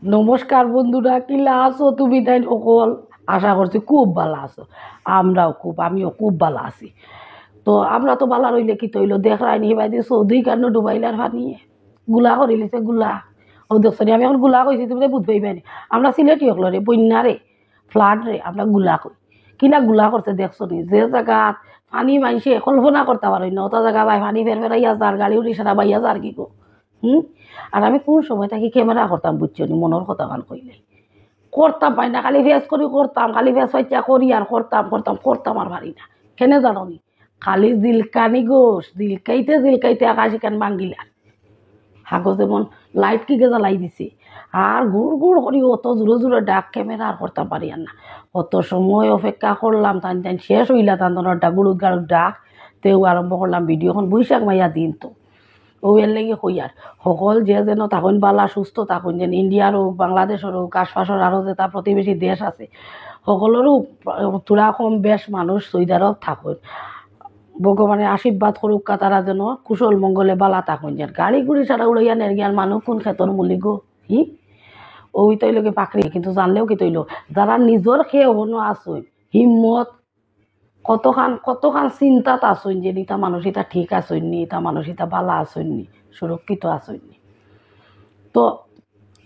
নমস্কার বন্ধুরা, কিলা আছো তুমি? তাই অকল আশা করছি খুব ভালো আছো। আমিও খুব ভালো আছি। তো আমরা তো ভালো রইলে কি তৈল দেখ রাইনি হিবাই দিয়ে চৌধুরী কান্ন ডুবাইলার ফানিয়ে গুলা করিলিছে গুলা। ও দেখছি আমি এখন গুলা কইছি, তুমি বুঝ পাইবাই নি। আমরা সিলেটি হকল রে, বন্যা রে, ফ্লাড রে, আমরা গুলা কই। কিনা গুলা করছে দেখছো নি? যে জায়গা পানি মাইসে কল্পনা করতে পারি না, ওটা জায়গা ভাই পানি ফের ফেরাইয়া যার গাড়ি উঠি সারা বাইয়া যার কি গো। হুম। আর আমি কোন সময় থাকি ক্যামেরা করতাম বুঝছো নি? মনের কথা গান কইলে করতাম পাই না, খালি ফেস করি করতাম, খালি ফেস হইয়া করি আর করতাম করতাম করতাম আর পারি না। কেন জানো নি? খালি জিলকানি গোস জিলকাইতে জিলকাইতে আকাশ কান ভাঙ্গিলা হাগো যেমন লাইট কি জ্বালাই দিছে। আর গুড় গুড় করি অত জোরে জোরে ডাক ক্যামেরা আর করতাম পারি আর না। অত সময় অপেক্ষা করলাম, টান টান শেষ হইলা টান গুড়ুদ গাড়ুদ ডাক। তেও আরম্ভ করলাম ভিডিওখন বৈশাখ মাইয়া দিন তো। ও এর লেগে কই আর সকল যে যেন তখন বালা সুস্থ তখন যেন ইন্ডিয়ার হোক, বাংলাদেশের হোক, আশপাশের আরও যে তার প্রতিবেশী দেশ আছে সকলেরও থোড়া কম বেশ মানুষ সৌদি আরব থাকুন। ভগবানের আশীর্বাদ করুক তারা যেন কুশল মঙ্গলে বালা থাকুন। যেন গাড়ি গুড়ি ছাড়া উড়াইয়া নেরগিয়ার মানুষ কোন ক্ষেতর মুলি গো হি। ওই তৈলকে পাকড়ি কিন্তু জানলেও কি তৈল যারা নিজের খেয়ে হনো আসুন হিম্মত কতখান কতখান চিন্তাত আসুন যে ইতা মানুষ ইতা ঠিক আসুননি, ইতা মানুষ ইতা বালা আসুননি, সুরক্ষিত আসুননি। তো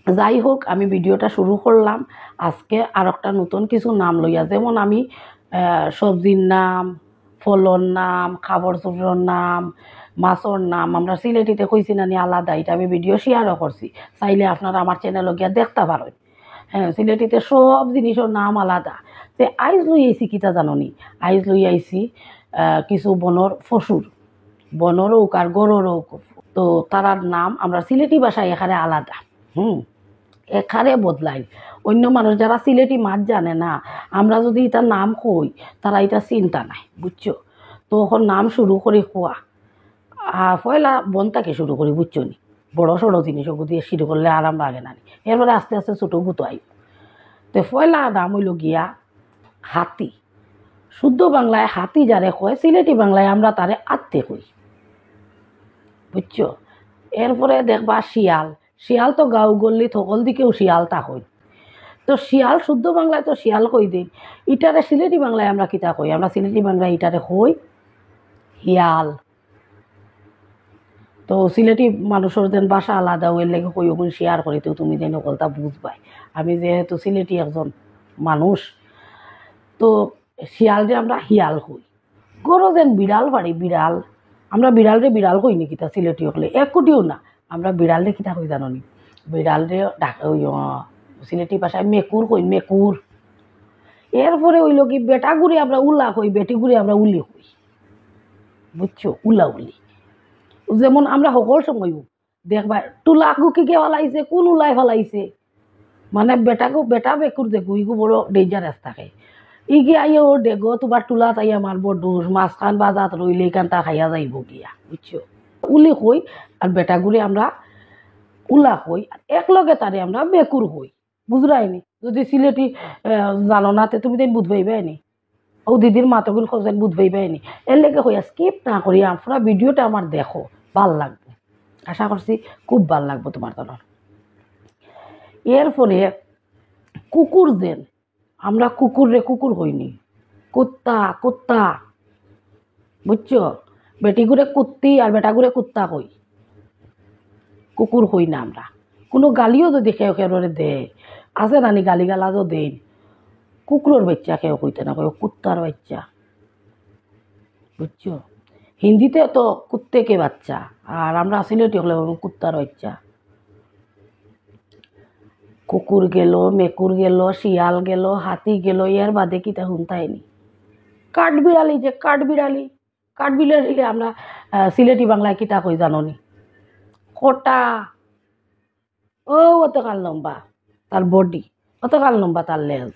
যাই হোক, আমি ভিডিওটা শুরু করলাম আজকে আর একটা নতুন কিছু নাম লইয়া। যেমন আমি সবজির নাম, ফলর নাম, খাবার চোরের নাম, মাছর নাম আমরা সিলেটিতে কইছি না নি আলাদা, এটা আমি ভিডিও শেয়ারও করছি। চাইলে আপনারা আমার চ্যানেলে গিয়া দেখতে পারেন। হ্যাঁ, সিলেটিতে সব জিনিসের নাম আলাদা। তে আইজ লই আইছি কিতা জাননি? আইজ লই আইছি কিছু বনর ফসুর, বনরও আর গরুরও। তো তারার নাম আমরা সিলেটি ভাষায় এখানে আলাদা। হুম। এখানে বদলাই। অন্য মানুষ যারা সিলেটি মাছ জানে না, আমরা যদি এটার নাম কই তারা এটা চিন্তা নাই বুঝছো। তো এখন নাম শুরু করি খোয়া পয়লা বনটাকে শুরু করি বুঝছো নি। বড় সড়ো জিনিস দিয়ে শুরু করলে আরাম লাগে না। এরপরে আস্তে আস্তে ছোটো গুতো আই। তো পয়লা নাম হইল গিয়া হাতি। শুদ্ধ বাংলায় হাতি যারে কয়, সিলেটি বাংলায় আমরা তারে আত্মে কই বুঝছো। এরপরে দেখবা শিয়াল। শিয়াল তো গাঁও গল্লি থকল দিকেও শিয়াল তা কই। তো শিয়াল শুদ্ধ বাংলায় তো শিয়াল কই দিন। ইটারে সিলেটি বাংলায় আমরা কিতা কই? আমরা সিলেটি বাংলায় ইটারে কই হিয়াল। তো সিলেটি মানুষের যেন বাসা আলাদা, ওই লেগে কই ওগুন শেয়ার করি তো তুমি যেন কলতা বুঝবাই। আমি যেহেতু সিলেটি একজন মানুষ, তো শিয়াল যে আমরা হিয়াল কই। গরো যেন বিড়াল বাড়ি বিড়াল, আমরা বিড়ালরে বিড়াল কই নি কিতা সিলেটি হলে এক কোটিও না। আমরা বিড়ালরে কিতা কই জানো নি? বিড়ালরে ওই সিলেটি ভাষায় মেকুর কই, মেকুর। এরপরে হইল কি বেটা গুড়ি আমরা উলা কই, বেটি গুড়ি আমরা উলি কই বুঝছো, উলা উলি। যেমন আমরা সকল সময় দেখবা টুলা গুকি কে ফেলাইছে, কোন উলাই ফেলাইছে, মানে বেটাকে বেটা বেকুর দেখো ইগু বড় ডেঞ্জারাস থাকে। ইগে আইয়া ও ডেগো তোমার টুলা তাইয়া মারবো ডুস, মাঝখান বাজাত রইলে কান্তা খাইয়া যাইব গিয়া বুঝছো। উলি কই আর বেটা গুড়ি আমরা উলা কই, আর একলগে তারে আমরা বেকুর কই। বুঝরাইনি? যদি সিলেটি জানো না তে তুমি তাই বুঝবাইবে নি। ও দিদির মাতগুলো খোঁজেন বুঝবাইবে নি। এর লেগে হইয়া স্কিপ না করি আপনারা ভিডিওটা আমার দেখো, ভাল লাগবে। আশা করছি খুব ভাল লাগবে তোমার জন্য। এরপরে কুকুর দেন, আমরা কুকুর রে কুকুর হইনি, কুত্তা কুত্তা বুঝছো। বেটি ঘুরে কুত্তি আর বেটা ঘুরে কুত্তা কই, কুকুর হই না আমরা। কোনো গালিও যদি কেউ কেউ দেয়, আছে নানি গালি গালাজও দেন, কুকুরের বাচ্চা কেউ কইতে না, কই কুত্তার বাচ্চা বুঝছো। হিন্দিতে তো কুত্তে কে বাচ্চা, আর আমরা সিলেটি হলে কুত্তার বাচ্চা। কুকুর গেল, মেকুর গেল, শিয়াল গেল, হাতি গেল, এর বাদে কি তা শুনতাইনি? কাঠবিড়ালি, যে কাঠবিড়ালি, কাঠবিড়ালি আমরা সিলেটি বাংলায় কিতা কই জাননি? কোটা। ও অত কাল লম্বা তার বডি, অত কাল লম্বা তার লেজ।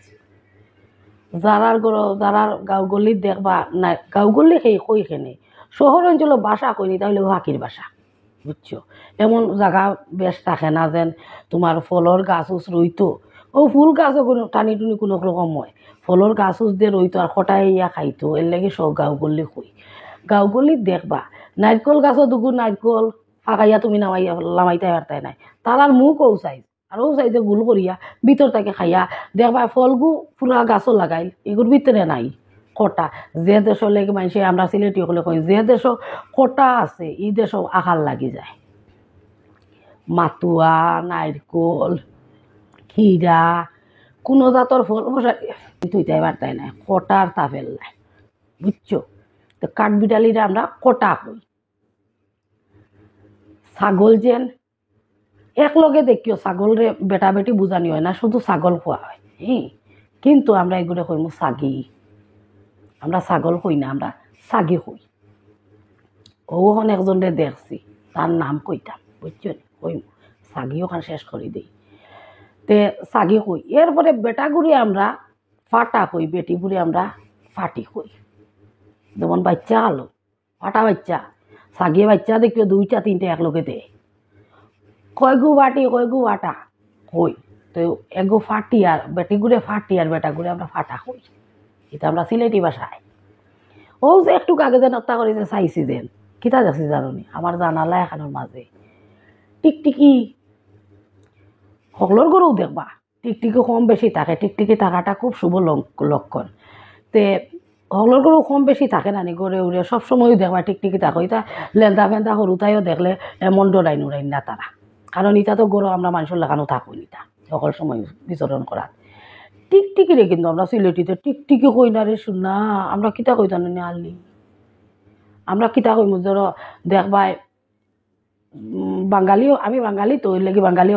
যারার গরো যারার গাঁও গল্লিত দেখবা না, গাঁও গল্লি সেই কইখানে শহর অঞ্চলে বাসা কইনি তাহলে হাকির বাসা বুঝছো। এমন জায়গা বেশ থাকে না যেন তোমার ফলর গাছ উছ রইতো। ও ফুল গাছও কোনো টানি টুনি কোনো রকম হয়, ফলর গাছ উছ দিয়ে রইতো আর খটাই ইয়া খাইতো। এর লাগে সব গাঁও গল্লি কই। গাঁও গল্লিত দেখবা নারকল গাছও দুগু নারকল ফাঁকাইয়া তুমি নামাইয়া লামাইতে পারতাই নাই, তার আর মুখ ও চাই আর ও চাই যে গুল করিয়া ভিতর থেকে খাইয়া দেখবা ফলগু পুরা গাছও লাগাইল এগুলোর ভিতরে নাই কটা। যে দেশ লেগে মানুষে আমরা সিলেটি হলে কই যে দেশ কটা আছে এই দেশ আকার লাগি যায়। মাতুয়া নারকল ক্ষীরা কোনো জাতর ফল তুইটাই বার্তায় নাই কটার তাফেল নাই বুঝছো। তো কাঠবিড়ালিরা আমরা কটা কই। ছাগল যেন একলগে দেখিও ছাগল রে বেটা বেটি বুঝানি হয় না, শুধু ছাগল খোয়া হয় কিন্তু আমরা এগুলো কইমু ছাগি। আমরা ছাগল কই না, আমরা ছাগি কই। ওখানে একজনরে দেখছি তার নাম কইতাম বুঝছো কইমু ছাগি ওখানে শেষ করে দিই তে ছাগি কই। এরপরে বেটাগুড়ি আমরা ফাটা কই, বেটিগুড়ি আমরা ফাটি কই। যেমন বাচ্চা আলো ফাটা বাচ্চা, ছাগিয়ে বাচ্চা দেখিও দুইটা তিনটে একলগে দেয়। কয়গু বাটি কয়গু বাটা কই। তো এগু ফাটি আর বেটিগুড়ে ফাটি আর বেটাগুড়ে আমরা ফাটা কই। এটা আমরা সিলেটি ভাষায়। ও যে একটু আগে যেন হত্যা করে যে চাইছি দেন কিতা যাচ্ছি জানি আমার জানালা এখানোর মাঝে টিকটিকি সকলের গরু দেখবা টিকটিকি কম বেশি থাকে। টিকটিকি থাকাটা খুব শুভ লক্ষণ। তে সকলের গরু কম বেশি থাকে নানি গড়ে উড়ে সবসময় দেখবা টিকটিকি থাকে। এটা লেন্দা ফেন্দা সরু তাইও দেখলে এমন ডরাই নুরাই না তারা, কারণ ইটা তো গরু আমরা মানুষের লাগানো থাকুন ইটা সকল সময় বিচরণ করা। টিকটিকি রে কিন্তু আমরা সিলেটিতে টিকটিকি কই না রে শুনা, আমরা কিতা কই জানি না আলি আমরা কিতা কইম ধরো দেখবাই বাঙালিও আমি বাঙালি তো ওই লাগি বাঙালি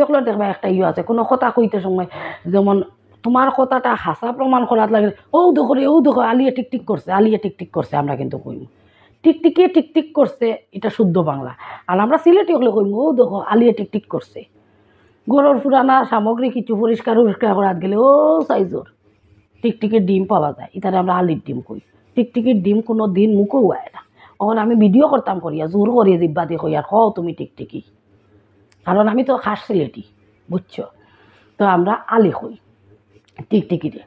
হলে দেখবা একটা ইয়ে আছে কোনো কথা কইতে সময় যেমন তোমার কথাটা হাসা প্রমাণ করার লাগে ও দেখো আলিয়ে টিকটিক করছে আলিয়ে টিকটিক করছে আমরা কিন্তু কইম টিকটিকে টিকটিক করছে এটা শুদ্ধ বাংলা। আর আমরা সিলেটি হলে কইম ও দেখো আলিয়ে টিকটিক করছে। গরুর পুরানা সামগ্রী কিছু পরিষ্কার করাত গেলে ও সাইজোর টিকটিকির ডিম পাওয়া যায়, এটারে আমরা আলির ডিম কই। টিকটিকির ডিম কোনো দিন মুখও হয় না। তখন আমি ভিডিও করতাম করিয়া জোর করিয়ে দিব্বা দিয়ে কইয়ার হ তুমি টিকটিকি, কারণ আমি তো খাস সিলেটি বুঝছো। তো আমরা আলি কই টিকটিকিরে।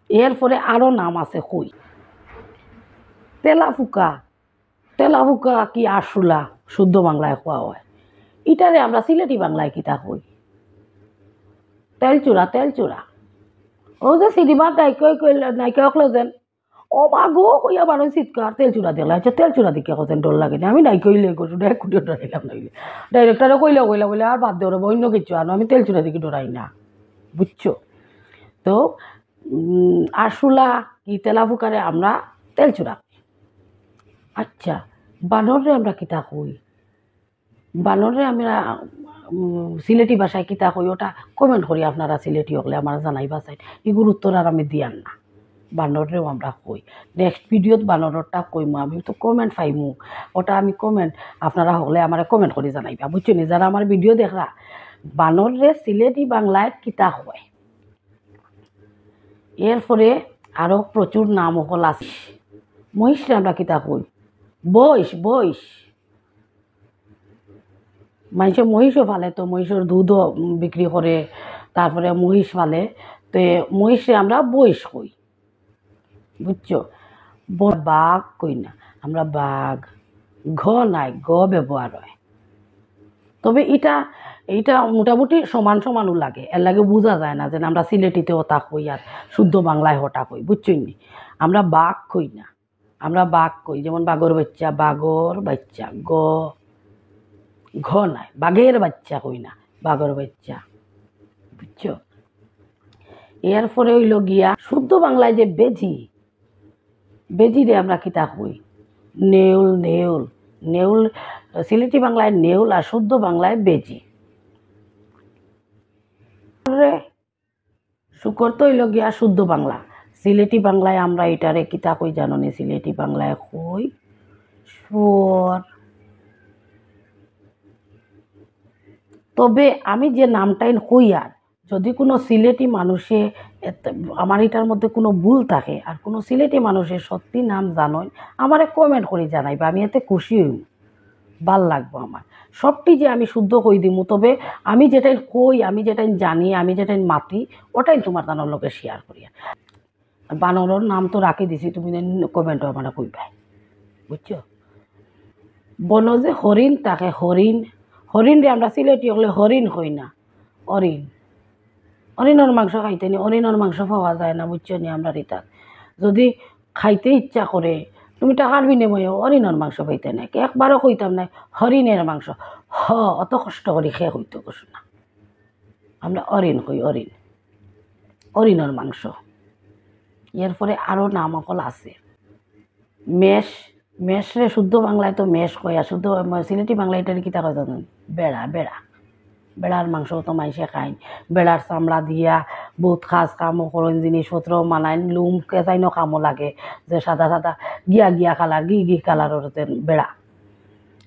এরপরে আরও নাম আছে কই তেলাফুকা। তেলাফুকা কি আরশুলা শুদ্ধ বাংলায় কোয়া হয়। ইটারে আমরা সিলেটি বাংলায় কিতা কই তেলচুরা। ও যে সিনেমার নায়িকা হকলে যেন ও মা গো কইয়া বারো চিৎকার তেলচুরা দিলা আচ্ছা তেলচুরা দিকে যেন ডর লাগে না। আমি নাই কইলে করছো ডাইরেক্ট কুটিও ডরাইলাম নাকি ডাইরেক্টারে কইলা বলে আর বাদ দেওয়া অন্য কিছু আনো, আমি তেলচুরা দিকে ডরাই না বুঝছো। তো আরশুলা কি তেলাফুকারে আমরা তেলচুরা। আচ্ছা বানরে আমরা কিতা কই, বানরে আমরা সিলেটি ভাষায় কিতা কই ওটা কমেন্ট করি আপনারা সিলেটি হলে আমার জানাই ভাষায় এগুলোর উত্তর আর আমি দিয়ান না। বানরেও আমরা কই নেক্সট ভিডিওত বানরটা কইমু, আমি তো কমেন্ট পাইমু ওটা আমি কমেন্ট আপনারা হলে আমার কমেন্ট করে জানাইবা বুঝছো নি। যারা আমার ভিডিও দেখরা বানরে সিলেটি বাংলায় কিতা হয়। এরপরে আরও প্রচুর নাম হল আছে। মহিষরে আমরা কিতা কই বইস মানুষে মহিষও ফালে তো মহিষের দুধও বিক্রি করে, তারপরে মহিষ ফালে তো মহিষে আমরা বইস কই বুঝছো। বাঘ কই না আমরা বাঘ নাই ব্যবহার হয়। তবে এটা মোটামুটি সমানও লাগে, এর লাগে বোঝা যায় না যে আমরা সিলেটিতে ওটা কই আর শুদ্ধ বাংলায় হটা কই বুঝছই নি। আমরা বাঘ কই না, আমরা বাঘ কই যেমন বাঘর বাচ্চা নাই বাঘের বাচ্চা কই না বাঘর বাচ্চা বুঝছো। এরপরে হইল গিয়া শুদ্ধ বাংলায় যে বেজিরে আমরা কিতা কই নেউল সিলেটি বাংলায় নেউল আর শুদ্ধ বাংলায় বেজি। শুকর তো হইল গিয়া শুদ্ধ বাংলা, সিলেটি বাংলায় আমরা এটারে কিতা কই জানো নি, সিলেটি বাংলায় কই শুয়োর। তবে আমি যে নামটাই কই আর যদি কোনো সিলেটি মানুষে আমার এটার মধ্যে কোনো ভুল থাকে আর কোনো সিলেটি মানুষের সত্যি নাম জানোই আমারে কমেন্ট করে জানাইবা, আমি এতে খুশি হইব ভাল লাগবো আমার। সবটি যে আমি শুদ্ধ কই দিমু, তবে আমি যেটাই কই আমি যেটাই জানি আমি যেটাই মাতি ওটাই তোমার জানার লোকে শেয়ার করি। বানরের নাম তো রাখি দিছি, তুমি কমেন্টও আমার কইবাই বুঝছো। বন যে হরিণ থাকে হরিণ রে আমরা সিলেটি হলে হরিণ হই না, অরিন অরিনের মাংস খাইতে নি, অরিনের মাংস পাওয়া যায় না, বুঝছো নি? আমরা রিতার যদি খাইতে ইচ্ছা করে তুমি টাকার বিনিময়ে অরিনের মাংস পাইতে না, একবারও কইতাম না হরিণের মাংস। অত কষ্ট করে খেয়ে হইতো কছু না, আমরা অরিন কই, অরিন, অরিনের মাংস। এরপরে আরও নাম অকল আছে, মেষ, মেষরে শুদ্ধ বাংলায় তো মেষ কয়, আর শুদ্ধ সিলেটি বাংলায় এটার কিতা কয় জানেন? বেড়া, বেড়া, বেড়ার মাংস তো মাইসে খাই, বেড়ার চামড়া দিয়া বহুত খাস কামও করেন, জিনিসপত্র মানায়, লুম কেঁচাইনো কামও লাগে, যে সাদা সাদা গিয়া গিয়া কালার, ঘি কালারের বেড়া,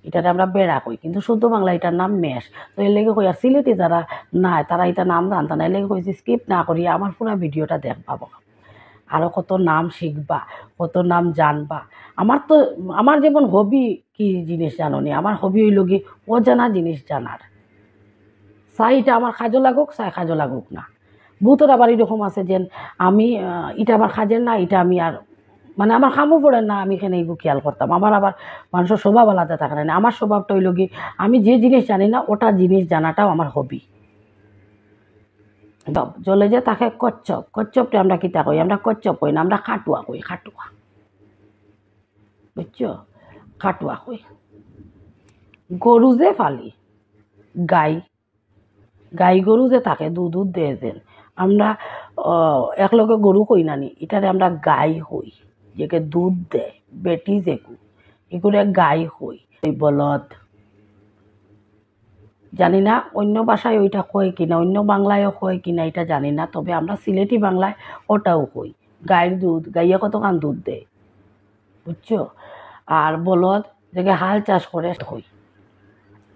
এটাতে আমরা বেড়া কই, কিন্তু শুদ্ধ বাংলা এটার নাম মেষ। তো এর লেগে কই, আর সিলেটি যারা নাই তারা এটা নাম জানতা না, এর লেগে কইছি স্কিপ না করি আমার পুরো ভিডিওটা দেখবা, আরও কত নাম শিখবা, কত নাম জানবা। আমার যেমন হবি কি জিনিস জানো নি, আমার হবি হইল কি অজানা জিনিস জানার। চাই এটা আমার কাজও লাগুক, চাই কাজও লাগুক না। বহুতর আবার এরকম আছে যে আমি এটা আমার কাজের না, এটা আমি আর মানে আমার কামও পড়ে না, আমি এখানে এগুলো খেয়াল করতাম। আমার আবার মানুষের স্বভাব আলাদা থাকে না, আমার স্বভাবটা হইল কি আমি যে জিনিস জানি না ওটা জিনিস জানাটাও আমার হবি। জলে যে তাকে কচ্ছপ, কচ্ছপটা আমরা কিতা কই? আমরা কচ্ছপ কই না, আমরা খাটুয়া কই, খাটুয়া, বুঝছো? খাটুয়া কই। গরু যে ফালি, গাই, গাই গরু যে থাকে দুধ দেয় যেন, আমরা একলগে গরু কই নানি, এটারে আমরা গাই হই, যেকে দুধ দেয়, বেটি যেগু এগুলো গাই হই। ওই বলদ, জানি না অন্য ভাষায় ওইটা কয় কিনা, অন্য বাংলায়ও কয় কিনা এটা জানি না, তবে আমরা সিলেটি বাংলায় ওটাও কই। গায়ের দুধ, গাইয়া কতখান দুধ দেয়, বুঝছো? আর বলদ যেকে হাল চাষ করে হই,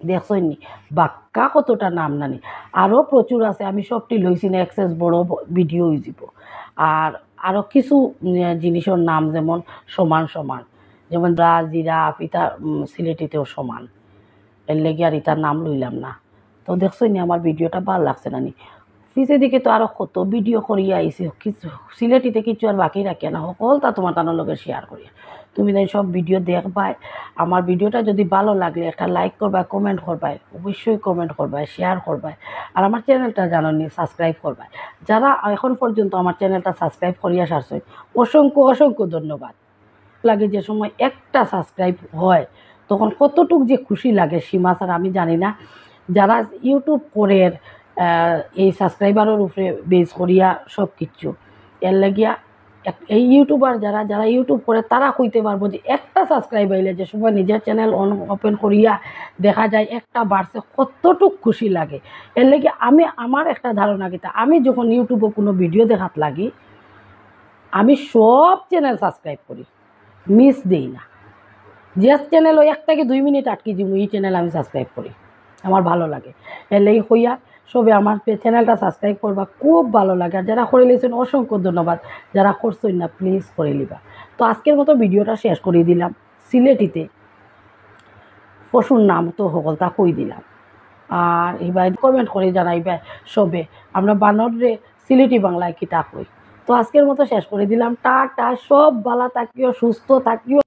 দেখছই নি? বাক্কা কতটা নাম নানি, আরও প্রচুর আছে, আমি সবটি লইছি না, এক্সেস বড় ভিডিও হয়ে যাব। আর আরও কিছু জিনিসের নাম যেমন সমান সমান, যেমন জিরাফ, ইটা সিলেটিতেও সমান, এর লেগে আর ইটার নাম লইলাম না। তো দেখছই নি আমার ভিডিওটা ভালো লাগছে না নি? পিছে দিকে তো আরও কত ভিডিও করিয়া আইসি, কিছু সিলেটিতে কিছু আর বাকি রাখি না, সকল তা তোমার তানোর লগে শেয়ার করি। তুমি তাই সব ভিডিও দেখবাই। আমার ভিডিওটা যদি ভালো লাগলে একটা লাইক করবা, কমেন্ট করবাই, অবশ্যই কমেন্ট করবাই, শেয়ার করবাই। আর আমার চ্যানেলটা জানোনি সাবস্ক্রাইব করবাই। যারা এখন পর্যন্ত আমার চ্যানেলটা সাবস্ক্রাইব করিয়া সারছই, অসংখ্য অসংখ্য ধন্যবাদ। লাগে যে সময় একটা সাবস্ক্রাইব হয় তখন কতটুক যে খুশি লাগে সীমা ছাড়া আমি জানি না। যারা ইউটিউব করে এই সাবস্ক্রাইবারের উপরে বেস করিয়া সব কিছু, এর লাগিয়া এই ইউটিউবার যারা যারা ইউটিউব করে তারা কইতে পারবো যে একটা সাবস্ক্রাইব হইলে যে সময় নিজের চ্যানেল ওপেন করিয়া দেখা যায় একটা বাড়ছে, কতটুক খুশি লাগে। এর লাগে আমার একটা ধারণা কিতা, আমি যখন ইউটিউবে কোনো ভিডিও দেখাত লাগি আমি সব চ্যানেল সাবস্ক্রাইব করি, মিস দেই না। যে চ্যানেল ওই 1 থেকে 2 মিনিট আটকে দিব এই চ্যানেল আমি সাবস্ক্রাইব করি, আমার ভালো লাগে। এর লেগে হইয়া সবে আমার চ্যানেলটা সাবস্ক্রাইব করবা, খুব ভালো লাগে। আর যারা করে লিয়েছেন অসংখ্য ধন্যবাদ, যারা করছেন না প্লিজ করে লিবা। তো আজকের মতো ভিডিওটা শেষ করে দিলাম। সিলেটিতে পশুর নাম তো সকল তা কই দিলাম, আর এবার কমেন্ট করে জানাইবা সবে আমরা বানরে সিলেটি বাংলায় কি তা কই। তো আজকের মতো শেষ করে দিলাম, টাটা, সব ভালো থাকিও, সুস্থ থাকিও।